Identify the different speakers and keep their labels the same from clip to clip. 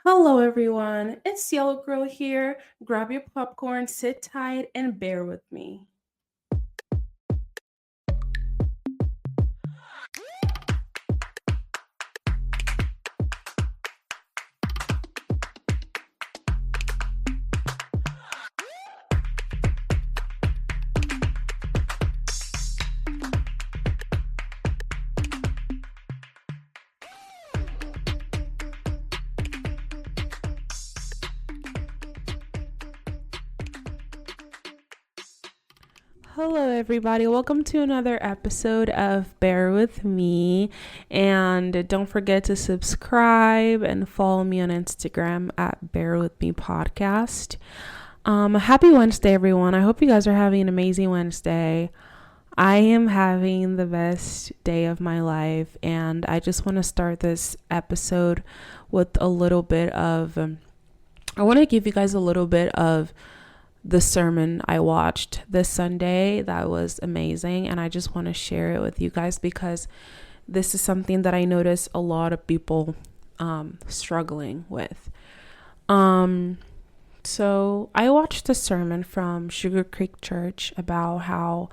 Speaker 1: Hello, everyone. It's Yellow Girl here. Grab your popcorn, sit tight, and bear with me. Hello, everybody. Welcome to another episode of Bear With Me. And don't forget to subscribe and follow me on Instagram at Bear With Me Podcast. Happy Wednesday, everyone. I hope you guys are having an amazing Wednesday. I am having the best day of my life, and I just want to start this episode with a little bit of. I want to give you guys a little bit of the sermon I watched this Sunday. That was amazing, and I just want to share it with you guys because this is something that I notice a lot of people struggling with. So I watched a sermon from Sugar Creek Church about how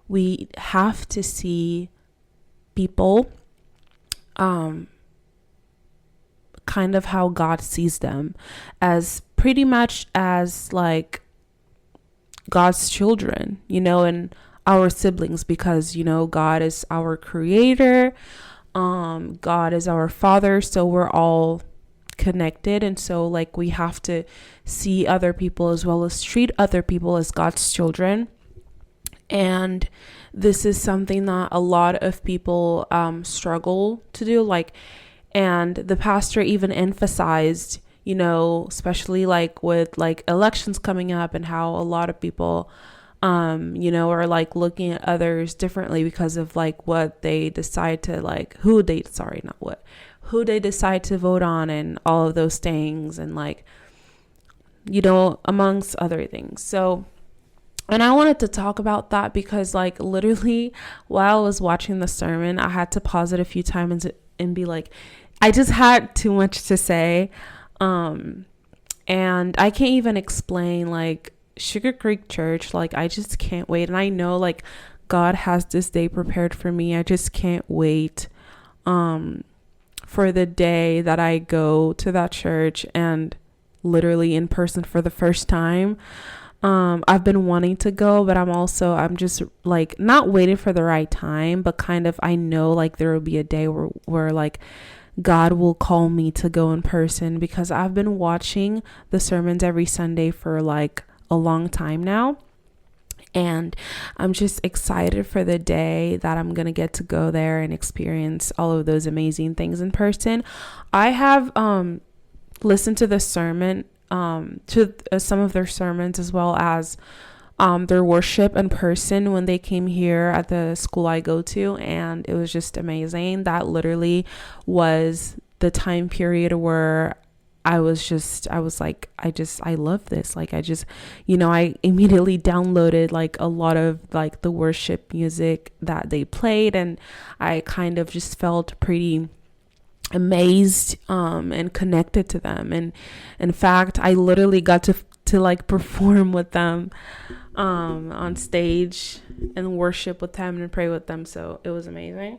Speaker 1: we have to see people kind of how God sees them, as pretty much as like God's children, and our siblings, because God is our creator. God is our father, so we're all connected, and so like we have to see other people as well as treat other people as God's children. And this is something that a lot of people struggle to do, and the pastor even emphasized, especially like with like elections coming up, and how a lot of people are like looking at others differently because of like what they decide to like who they decide to vote on, and all of those things, and like amongst other things. So, and I wanted to talk about that because like literally while I was watching the sermon, I had to pause it a few times and be like, I just had too much to say. And I can't even explain like Sugar Creek Church. Like, I just can't wait. And I know like God has this day prepared for me. I just can't wait, for the day that I go to that church and literally in person for the first time. I've been wanting to go, but I'm just like not waiting for the right time, but kind of, I know like there will be a day where like God will call me to go in person, because I've been watching the sermons every Sunday for like a long time now. And I'm just excited for the day that I'm going to get to go there and experience all of those amazing things in person. I have listened to the sermon, to some of their sermons, as well as their worship in person when they came here at the school I go to, and it was just amazing. That literally was the time period where I was like, I love this. Like, I immediately downloaded like a lot of like the worship music that they played, and I kind of just felt pretty amazed and connected to them. And in fact, I literally got to like perform with them on stage and worship with them and pray with them. So it was amazing.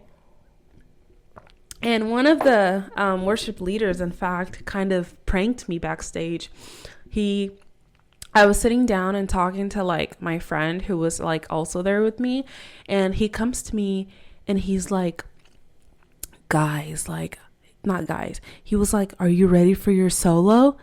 Speaker 1: And one of the worship leaders, in fact, kind of pranked me backstage. I was sitting down and talking to like my friend who was like also there with me, and he comes to me and he's like, guys, like, not guys. He was like, are you ready for your solo?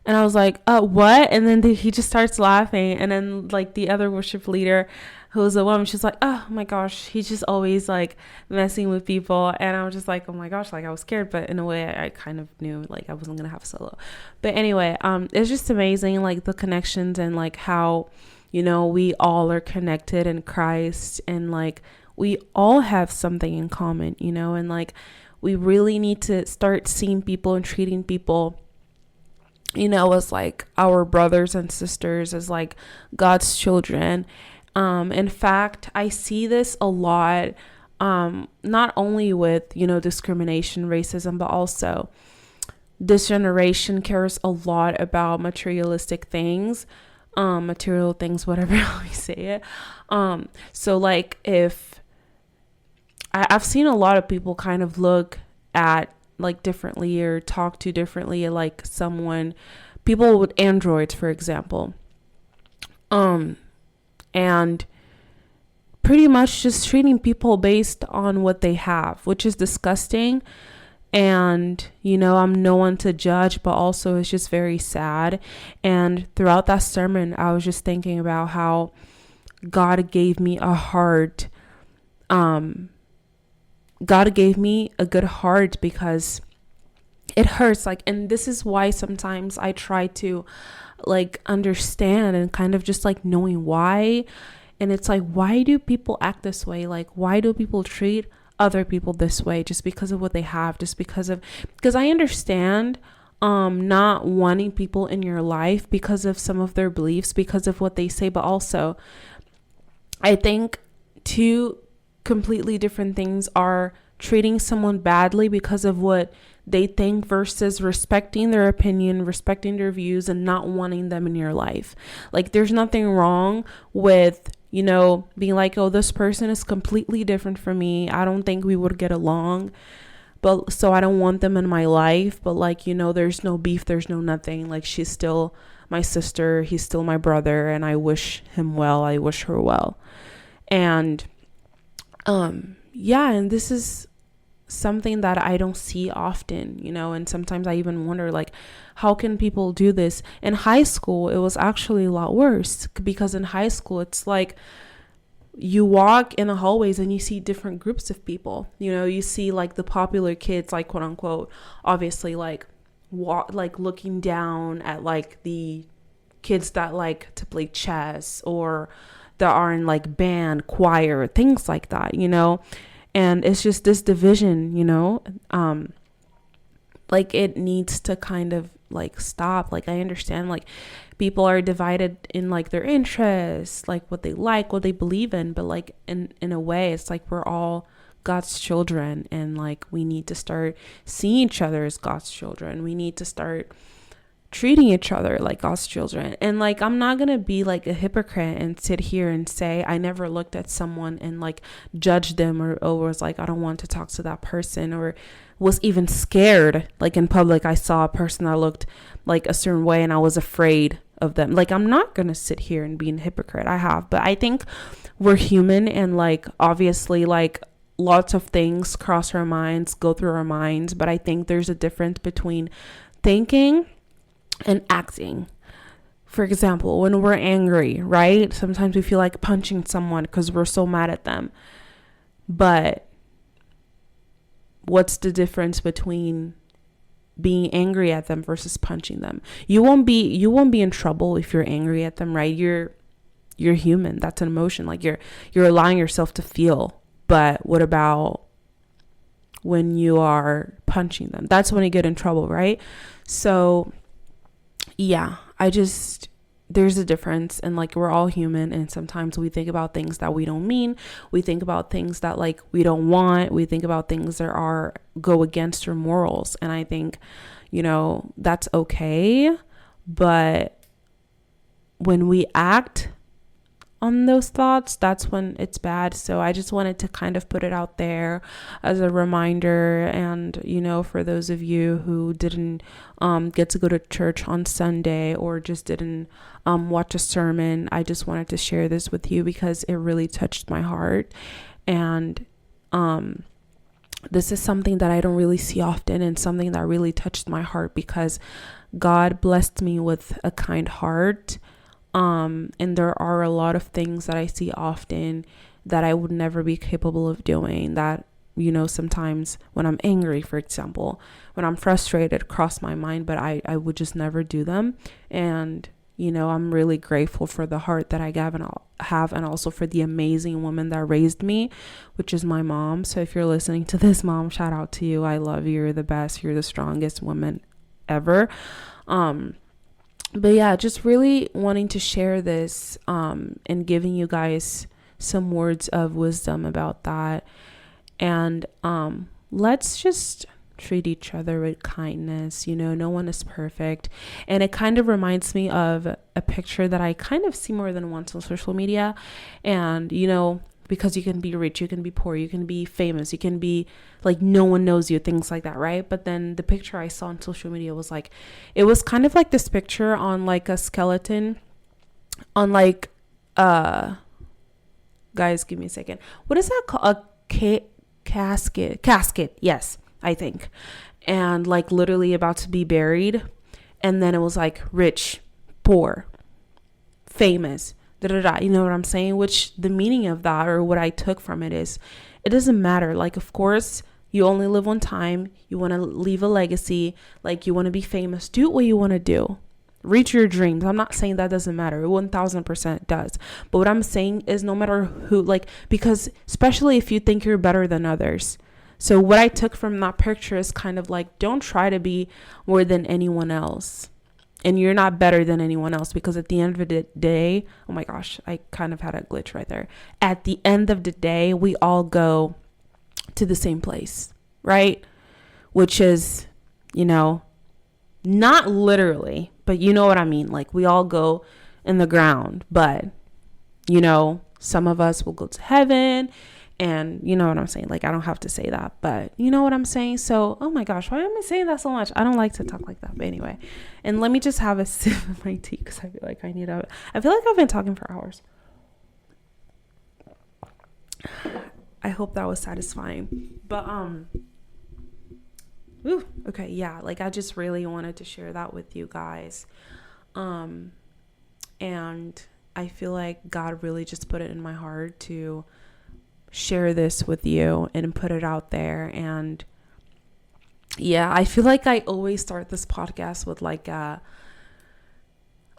Speaker 1: And I was like, what? And then he just starts laughing. And then like the other worship leader, who was a woman, she's like, oh my gosh, he's just always like messing with people. And I was just like, oh my gosh, like I was scared, but in a way I kind of knew like I wasn't gonna have a solo. But anyway, it's just amazing, like the connections, and like how, we all are connected in Christ, and like we all have something in common, and like we really need to start seeing people and treating people, as like our brothers and sisters, as like God's children. In fact, I see this a lot, not only with, discrimination, racism, but also this generation cares a lot about materialistic things, material things, whatever how you say it. So like if I've seen a lot of people kind of look at like differently or talk to differently, like someone, people with androids, for example, and pretty much just treating people based on what they have, which is disgusting. And, I'm no one to judge, but also it's just very sad. And throughout that sermon, I was just thinking about how God gave me a heart. God gave me a good heart because it hurts. Like, and this is why sometimes I try to like understand and kind of just like knowing why. And it's like, why do people act this way? Like, why do people treat other people this way just because of what they have, because I understand not wanting people in your life because of some of their beliefs, because of what they say, but also I think two completely different things are treating someone badly because of what they think versus respecting their opinion, respecting their views, and not wanting them in your life. Like, there's nothing wrong with being like, oh, this person is completely different from me. I don't think we would get along, but so I don't want them in my life. But like, there's no beef, there's no nothing. Like, she's still my sister, he's still my brother, and I wish him well, I wish her well. And and this is something that I don't see often, and sometimes I even wonder, like, how can people do this? In high school, it was actually a lot worse, because in high school, it's like you walk in the hallways and you see different groups of people. You see like the popular kids, like, quote unquote, obviously, like looking down at like the kids that like to play chess or that are in like band, choir, things like that, and it's just this division, like it needs to kind of like stop. Like, I understand like people are divided in like their interests, like what they believe in, but like in a way it's like we're all God's children, and like we need to start seeing each other as God's children. We need to start treating each other like God's children. And like, I'm not gonna be like a hypocrite and sit here and say I never looked at someone and like judged them, or was like, I don't want to talk to that person, or was even scared. Like in public, I saw a person that looked like a certain way and I was afraid of them. Like, I'm not gonna sit here and be a hypocrite. But I think we're human, and like obviously like lots of things cross our minds, go through our minds, but I think there's a difference between thinking and acting. For example, when we're angry, right? Sometimes we feel like punching someone because we're so mad at them. But what's the difference between being angry at them versus punching them? You won't be in trouble if you're angry at them, right? You're human. That's an emotion. Like, you're allowing yourself to feel. But what about when you are punching them? That's when you get in trouble, right? So yeah, there's a difference, and like we're all human, and sometimes we think about things that we don't mean. We think about things that like we don't want. We think about things that go against your morals, and I think that's okay. But when we act on those thoughts, that's when it's bad. So I just wanted to kind of put it out there as a reminder. And for those of you who didn't get to go to church on Sunday, or just didn't watch a sermon, I just wanted to share this with you because it really touched my heart. And this is something that I don't really see often, and something that really touched my heart because God blessed me with a kind heart. And there are a lot of things that I see often that I would never be capable of doing, that, sometimes when I'm angry, for example, when I'm frustrated, cross my mind, but I would just never do them. And, I'm really grateful for the heart that I have, and also for the amazing woman that raised me, which is my mom. So if you're listening to this, Mom, shout out to you. I love you. You're the best. You're the strongest woman ever. But yeah, just really wanting to share this and giving you guys some words of wisdom about that. And let's just treat each other with kindness. No one is perfect. And it kind of reminds me of a picture that I kind of see more than once on social media. And, because you can be rich, you can be poor, you can be famous, you can be like no one knows you, things like that, right? But then the picture I saw on social media was like, it was kind of like this picture on like a skeleton on like guys, give me a second, what is that called? A casket, yes, I think. And like literally about to be buried. And then it was like rich, poor, famous, you know what I'm saying? Which the meaning of that, or what I took from it, is it doesn't matter. Like, of course, you only live one time. You want to leave a legacy. Like, you want to be famous. Do what you want to do. Reach your dreams. I'm not saying that doesn't matter. It 1000% does. But what I'm saying is, no matter who, like, because especially if you think you're better than others. So what I took from that picture is kind of like, don't try to be more than anyone else. And you're not better than anyone else, because at the end of the day, oh my gosh, I kind of had a glitch right there. At the end of the day, we all go to the same place, right? Which is, not literally, but you know what I mean? Like, we all go in the ground, but, some of us will go to heaven. And you know what I'm saying? Like, I don't have to say that, but you know what I'm saying? So, oh my gosh, why am I saying that so much? I don't like to talk like that. But anyway, and let me just have a sip of my tea, because I feel like I feel like I've been talking for hours. I hope that was satisfying. But, okay. Yeah. Like, I just really wanted to share that with you guys. And I feel like God really just put it in my heart to share this with you and put it out there. And yeah, I feel like I always start this podcast with like a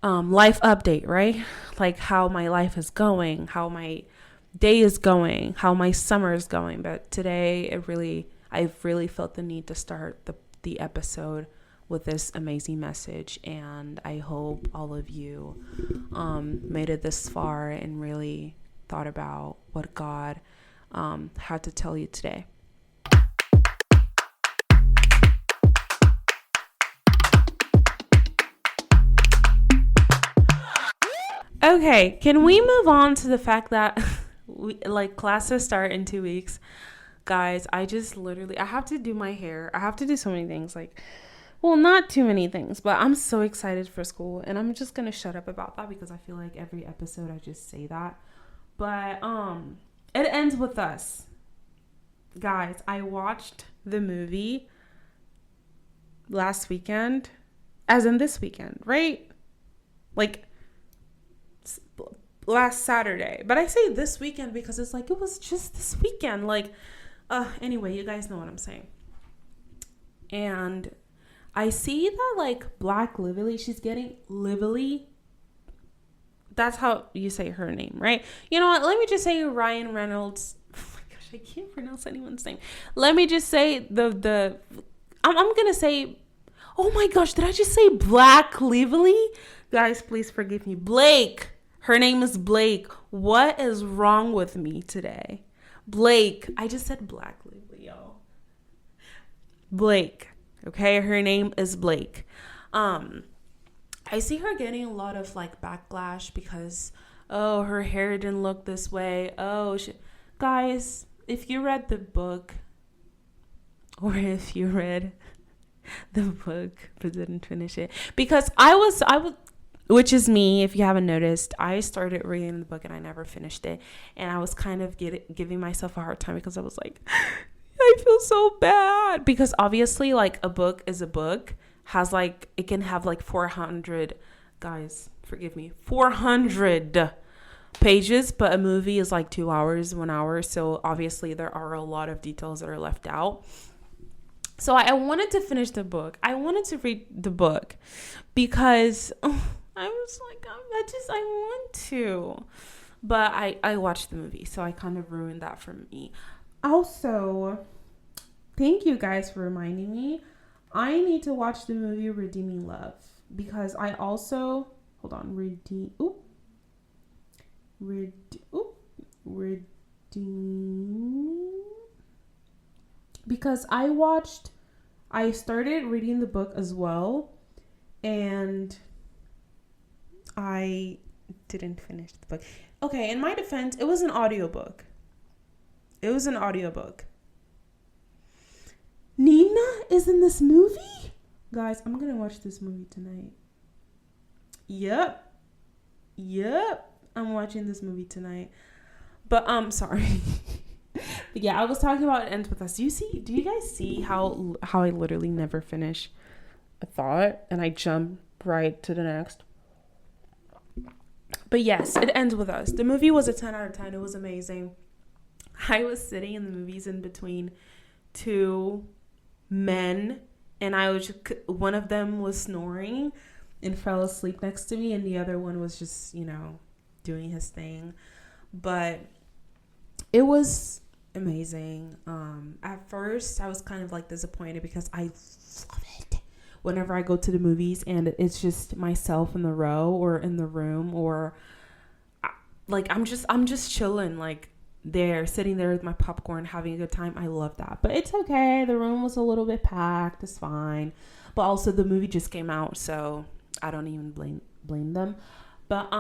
Speaker 1: life update, right? Like how my life is going, how my day is going, how my summer is going. But today I've really felt the need to start the episode with this amazing message. And I hope all of you made it this far and really thought about what God had to tell you today. Okay, can we move on to the fact that classes start in 2 weeks? Guys, I have to do my hair. I have to do so many things. Well, not too many things, but I'm so excited for school, and I'm just going to shut up about that because I feel like every episode I just say that. But it ends with us. Guys, I watched the movie last weekend, as in this weekend, right? Like last Saturday. But I say this weekend because it's like it was just this weekend. Anyway, you guys know what I'm saying. And I see that Black Lively, she's getting Lively. That's how you say her name, right? You know what? Let me just say Ryan Reynolds. Oh my gosh, I can't pronounce anyone's name. Let me just say I'm gonna say, oh my gosh, did I just say Black Lively? Guys, please forgive me. Blake. Her name is Blake. What is wrong with me today? Blake. I just said Black Lively, y'all. Blake. Okay, her name is Blake. I see her getting a lot of backlash because, oh, her hair didn't look this way. Oh, guys, if you read the book, or if you read the book but didn't finish it, because I was, which is me, if you haven't noticed, I started reading the book and I never finished it, and I was kind of giving myself a hard time because I was like, I feel so bad, because obviously a book is a book. Has it can have 400, guys, forgive me, 400 pages, but a movie is 2 hours, 1 hour. So obviously there are a lot of details that are left out. So I wanted to finish the book. I wanted to read the book because I was I want to, but I watched the movie. So I kind of ruined that for me. Also, thank you guys for reminding me. I need to watch the movie Redeeming Love because I also because I watched I started reading the book as well, and I didn't finish the book. Okay, in my defense, it was an audiobook. Nina is in this movie? Guys, I'm going to watch this movie tonight. Yep. I'm watching this movie tonight. But sorry. But yeah, I was talking about It Ends With Us. Do you guys see how I literally never finish a thought and I jump right to the next? But yes, It Ends With Us. The movie was a 10 out of 10. It was amazing. I was sitting in the movies in between two men, and one of them was snoring and fell asleep next to me, and the other one was just, doing his thing. But it was amazing. At first I was kind of like disappointed because I love it whenever I go to the movies and it's just myself in the row or in the room, or like I'm just chilling, like sitting there with my popcorn having a good time. I love that. But it's okay, the room was a little bit packed, it's fine. But also the movie just came out, so I don't even blame them. But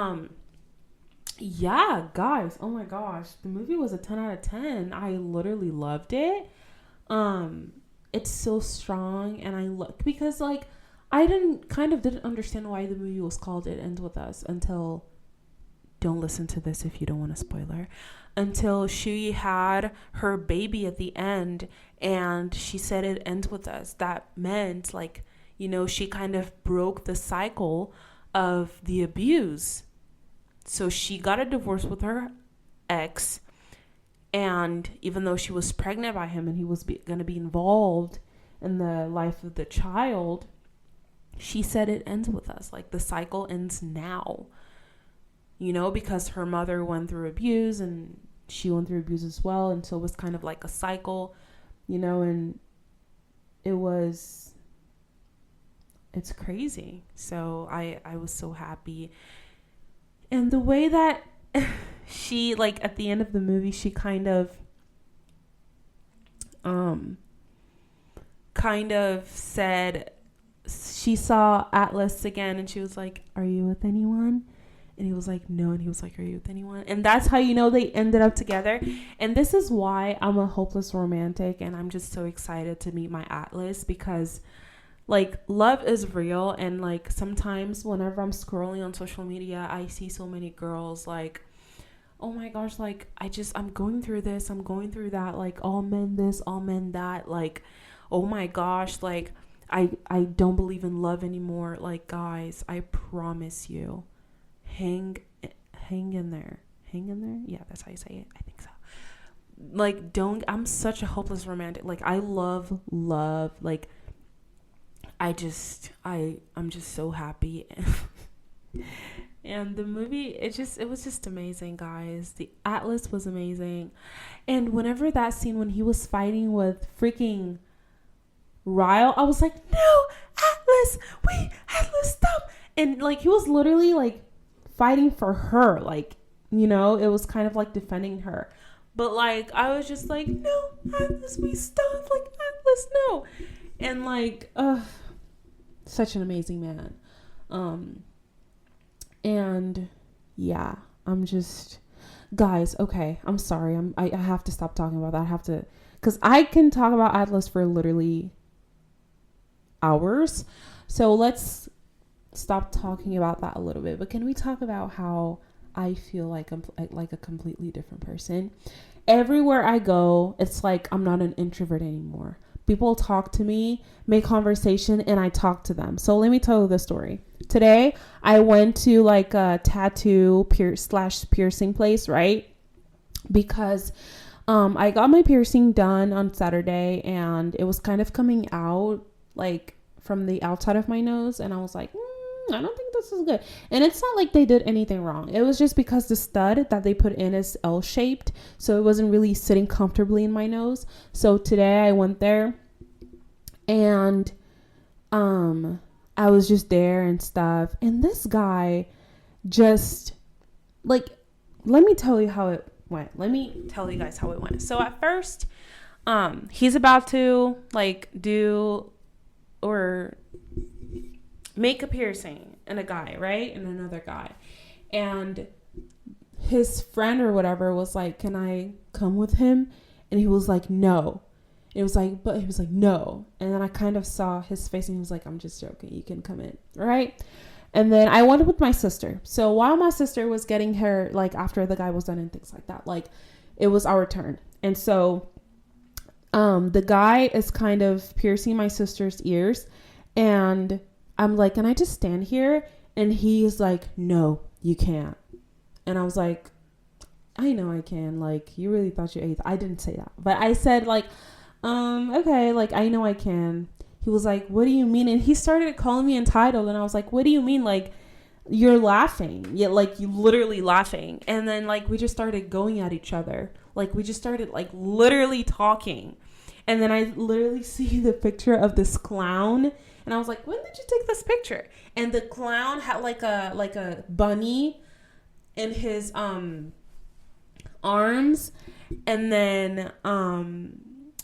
Speaker 1: yeah, guys, oh my gosh, the movie was a 10 out of 10. I literally loved it. It's so strong, and I look because like I didn't understand why the movie was called It Ends With Us until, don't listen to this if you don't want a spoiler, until she had her baby at the end and she said it ends with us. That meant like, she kind of broke the cycle of the abuse. So she got a divorce with her ex, and even though she was pregnant by him and he was going to be involved in the life of the child, she said it ends with us. Like the cycle ends now, because her mother went through abuse and she went through abuse as well. And so it was kind of like a cycle, and it's crazy. So I was so happy. And the way that she, like, at the end of the movie, she kind of said she saw Atlas again, and she was like, "Are you with anyone?" And he was like, "No." And he was like, "Are you with anyone?" And that's how they ended up together. And this is why I'm a hopeless romantic, and I'm just so excited to meet my Atlas, because like love is real. And like sometimes whenever I'm scrolling on social media, I see so many girls like, oh my gosh, like I'm going through this, I'm going through that, like all men this, all men that, like, oh my gosh, like I don't believe in love anymore. Like, guys, I promise you, hang in there. Yeah, that's how you say it. I think so. Like, I'm such a hopeless romantic. Like, I love. Like, I'm just so happy. And the movie, it was just amazing, guys. The Atlas was amazing. And whenever that scene when he was fighting with freaking Ryle, I was like, no, Atlas, stop. And like, he was literally like fighting for her. Like, it was kind of like defending her. But like, I was just like, no, Atlas, we stop. Like, Atlas, no. And like, such an amazing man. And yeah, I'm just, guys, okay, I'm sorry. I have to stop talking about that. I have to, because I can talk about Atlas for literally hours. So let's stop talking about that a little bit. But can we talk about how I feel like I'm like a completely different person? Everywhere I go, it's like I'm not an introvert anymore. People talk to me, make conversation, and I talk to them. So let me tell you the story. Today, I went to like a tattoo piercing place, right? Because I got my piercing done on Saturday, and it was kind of coming out like from the outside of my nose. And I was like, I don't think this is good. And it's not like they did anything wrong. It was just because the stud that they put in is L-shaped. So it wasn't really sitting comfortably in my nose. So today I went there and I was just there and stuff. And this guy just like, let me tell you how it went. Let me tell you guys how it went. So at first, he's about to like do or make a piercing in a guy, right? In another guy. And his friend or whatever was like, can I come with him? And he was like, no. It was like, but he was like, no. And then I kind of saw his face and he was like, I'm just joking. You can come in. Right. And then I went with my sister. So while my sister was getting her, like after the guy was done and things like that, like it was our turn. And so the guy is kind of piercing my sister's ears. And I'm like, can I just stand here? And he's like, no, you can't. And I was like, I know I can. Like, you really thought you ate. I didn't say that. But I said like, okay, like I know I can. He was like, what do you mean? And he started calling me entitled. And I was like, what do you mean? Like, you're laughing. Yeah, like you literally laughing. And then like we just started going at each other. Like we just started like literally talking. And then I literally see the picture of this clown. And I was like, when did you take this picture? And the clown had like a bunny in his arms. And then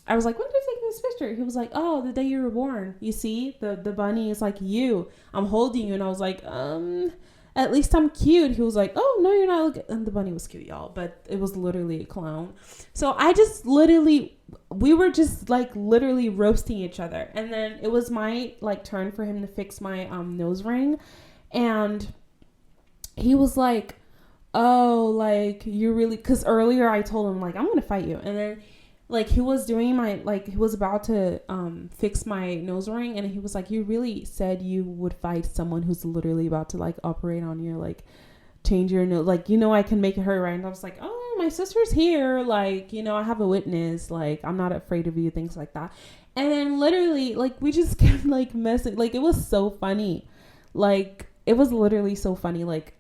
Speaker 1: I was like, when did you take this picture? He was like, oh, the day you were born. You see, the bunny is like you. I'm holding you. And I was like, at least I'm cute. He was like, oh, no, you're not. And the bunny was cute, y'all. But it was literally a clown. So I just literally, we were just like literally roasting each other. And then it was my like turn for him to fix my nose ring. And he was like, oh, like you really, because earlier I told him like, I'm going to fight you. And then like he was doing my, like he was about to fix my nose ring. And he was like, you really said you would fight someone who's literally about to like operate on you, like change your nose, like, you know, I can make it hurt, right? And I was like, oh, my sister's here, like, you know, I have a witness, like I'm not afraid of you, things like that. And then literally like we just kept like messing, like it was so funny, like it was literally so funny, like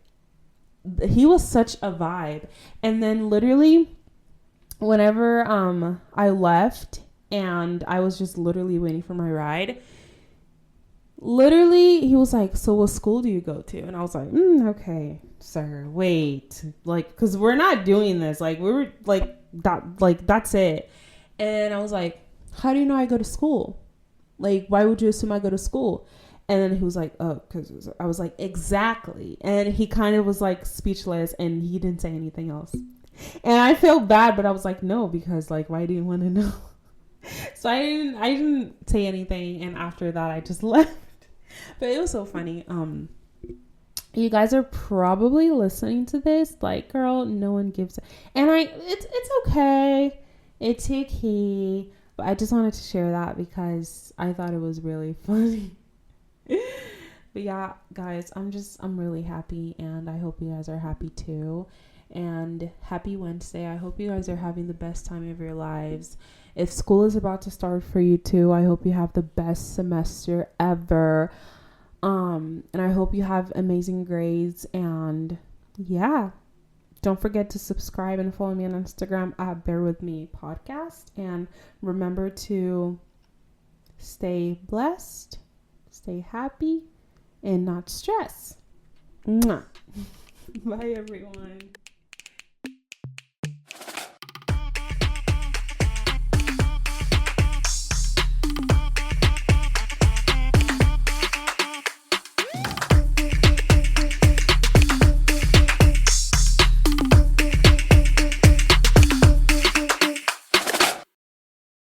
Speaker 1: he was such a vibe. And then literally whenever I left and I was just literally waiting for my ride, literally he was like, so what school do you go to? And I was like, okay, sir, wait, like, because we're not doing this, like we were like that, like that's it. And I was like, how do you know I go to school? Like, why would you assume I go to school? And then he was like, oh, because I was like, exactly. And he kind of was like speechless and he didn't say anything else. And I felt bad, but I was like, no, because like, why do you want to know? So I didn't say anything. And after that, I just left. But it was so funny. You guys are probably listening to this like, girl, no one gives it. And it's okay. It's okay. But I just wanted to share that because I thought it was really funny. But yeah, guys, I'm really happy and I hope you guys are happy too. And happy Wednesday. I hope you guys are having the best time of your lives. If school is about to start for you too, I hope you have the best semester ever. And I hope you have amazing grades. And yeah, don't forget to subscribe and follow me on Instagram at Bear With Me Podcast. And remember to stay blessed, stay happy, and not stress. Mwah. Bye, everyone.